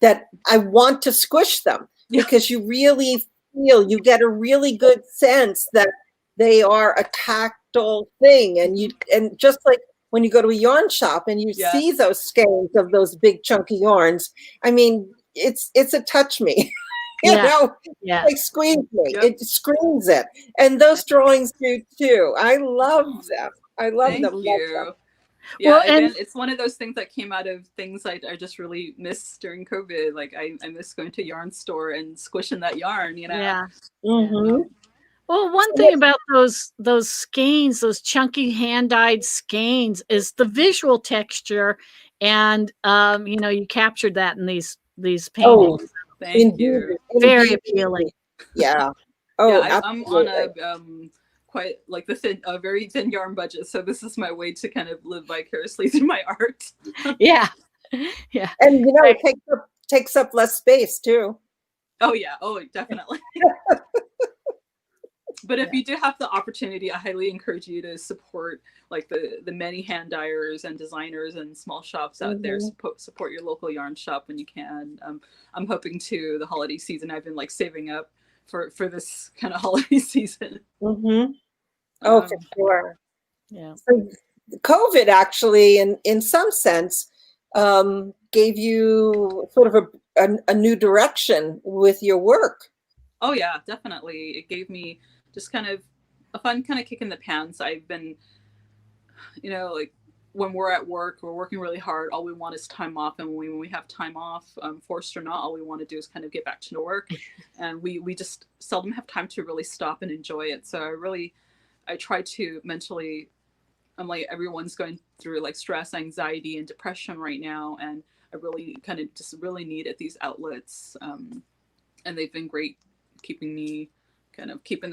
that I want to squish them because you really feel, you get a really good sense that they are a tactile thing, and just like when you go to a yarn shop and you see those skeins of those big chunky yarns, I mean, it's a touch me, you know, like squeeze me. It screams it, and those drawings do too. I love them. I love them. Thank you. Love them. Yeah, well, and it's one of those things that came out of things I just really missed during COVID. Like I miss going to a yarn store and squishing that yarn, Yeah. Mm-hmm. Well, one thing about those skeins, those chunky hand-dyed skeins, is the visual texture, and you captured that in these paintings. Oh, thank you. Very appealing. Yeah. Oh, yeah, I'm on a quite like a very thin yarn budget, so this is my way to kind of live vicariously through my art. Yeah. And it takes up less space too. Oh yeah. Oh, definitely. But if you do have the opportunity, I highly encourage you to support like the many hand dyers and designers and small shops out there. Support your local yarn shop when you can. I'm hoping to the holiday season. I've been like saving up for this kind of holiday season. Mm-hmm. Oh, for sure. Yeah. So COVID actually, in some sense, gave you sort of a new direction with your work. Oh yeah, definitely. It gave me just kind of a fun kind of kick in the pants. I've been, like when we're at work, we're working really hard. All we want is time off. And when we have time off, forced or not, all we want to do is kind of get back to work. And we just seldom have time to really stop and enjoy it. So I try to mentally, I'm like, everyone's going through like stress, anxiety, and depression right now. And I really kind of just really needed these outlets. And they've been great keeping the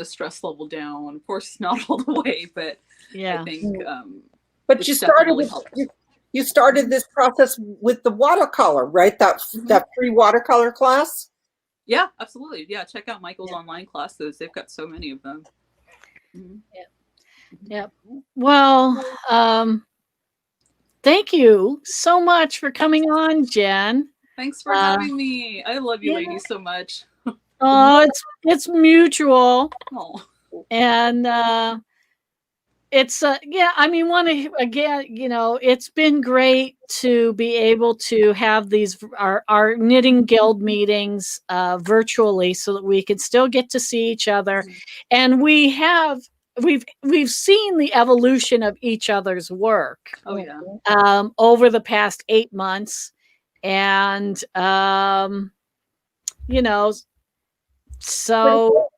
stress level down. Of course, not all the way, but I think. But you started this process with the watercolor, right? That free watercolor class. Yeah, absolutely. Yeah, check out Michael's online classes. They've got so many of them. Mm-hmm. Yeah. Well, thank you so much for coming on, Jen. Thanks for having me. I love you ladies so much. Oh, it's mutual. Oh. And it's it's been great to be able to have these our knitting guild meetings virtually, so that we can still get to see each other. And we've seen the evolution of each other's work. Oh yeah. Over the past 8 months, and so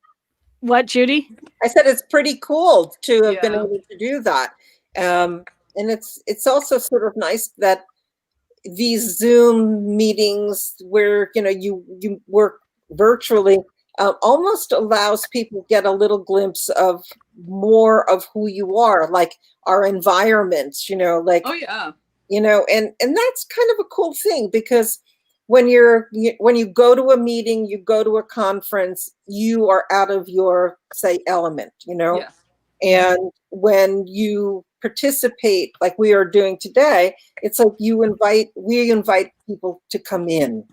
what, Judy? I said it's pretty cool to have been able to do that. And it's also sort of nice that these Zoom meetings where, you work virtually almost allows people to get a little glimpse of more of who you are, like our environments, like. Oh yeah. you know, and that's kind of a cool thing, because when you go to a meeting, you go to a conference, you are out of your, say, element, you know. Yeah. And when you participate like we are doing today, it's like we invite people to come in.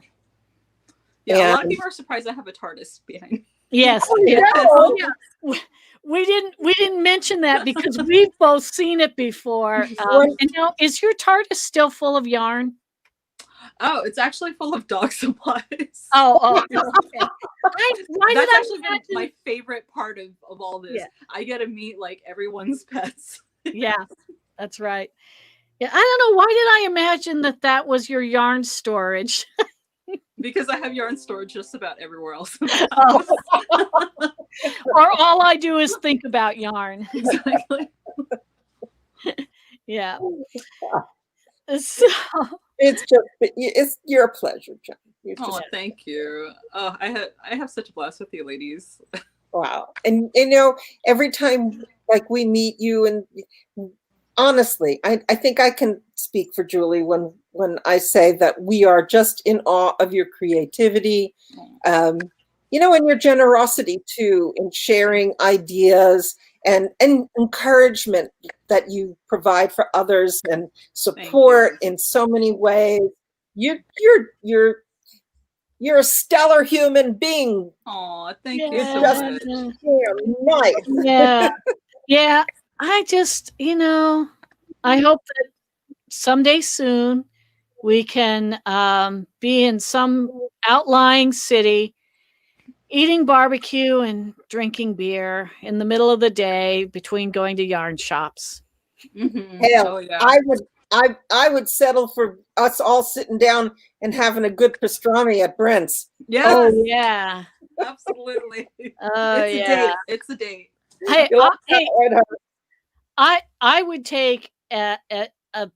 Yeah, a lot of people are surprised I have a TARDIS behind. Yes. Oh, yes. yeah. Oh, yeah. We didn't mention that because we've both seen it before. And now, is your TARDIS still full of yarn? Oh, it's actually full of dog supplies. Oh, okay. That's actually been my favorite part of all this. Yeah. I get to meet like everyone's pets. Yeah, that's right. Yeah, I don't know, why did I imagine that was your yarn storage? Because I have yarn storage just about everywhere else. Or all I do is think about yarn. Exactly. Yeah. So it's your pleasure, Jen. Thank you. Oh, I have such a blast with you ladies. Wow. And you know, every time like we meet you, and honestly, I think I can speak for Julie when I say that we are just in awe of your creativity, you know, and your generosity too, in sharing ideas and encouragement that you provide for others, and support in so many ways. You're a stellar human being. Oh, thank you so much. Nice. Yeah. Yeah. I just, you know, I hope that someday soon we can be in some outlying city eating barbecue and drinking beer in the middle of the day between going to yarn shops. Mm-hmm. Hell, yeah. I would settle for us all sitting down and having a good pastrami at Brent's. Yes. Oh yeah, absolutely. Oh it's yeah, a date. It's a date. I would take a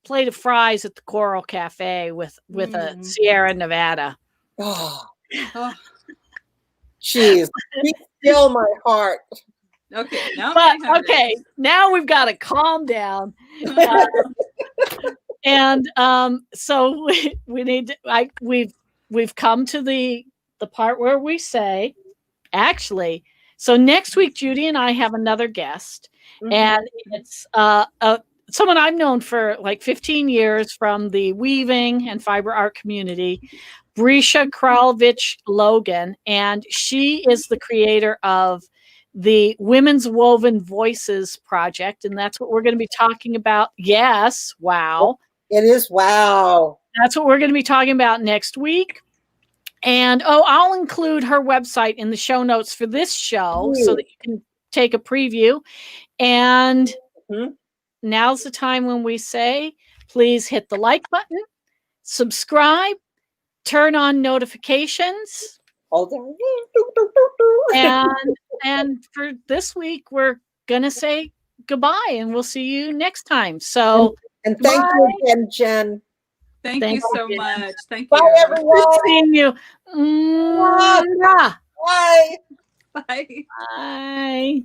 plate of fries at the Coral Cafe with a Sierra Nevada. Oh. Jeez, you still my heart. Okay, now we've got to calm down. And so we need to, we've come to the part where we say, actually, so next week Judy and I have another guest, and it's someone I've known for like 15 years from the weaving and fiber art community, Brisha Kralvich Logan, and she is the creator of the Women's Woven Voices project, and that's what we're going to be talking about. Yes, wow. It is wow. That's what we're going to be talking about next week. And I'll include her website in the show notes for this show so that you can take a preview. And now's the time when we say, please hit the like button, subscribe, turn on notifications. And for this week, we're going to say goodbye, and we'll see you next time. So, and thank you again, Jen. Thank you so much. Thank you. Bye, everyone. Good seeing you. Bye. Bye. Bye.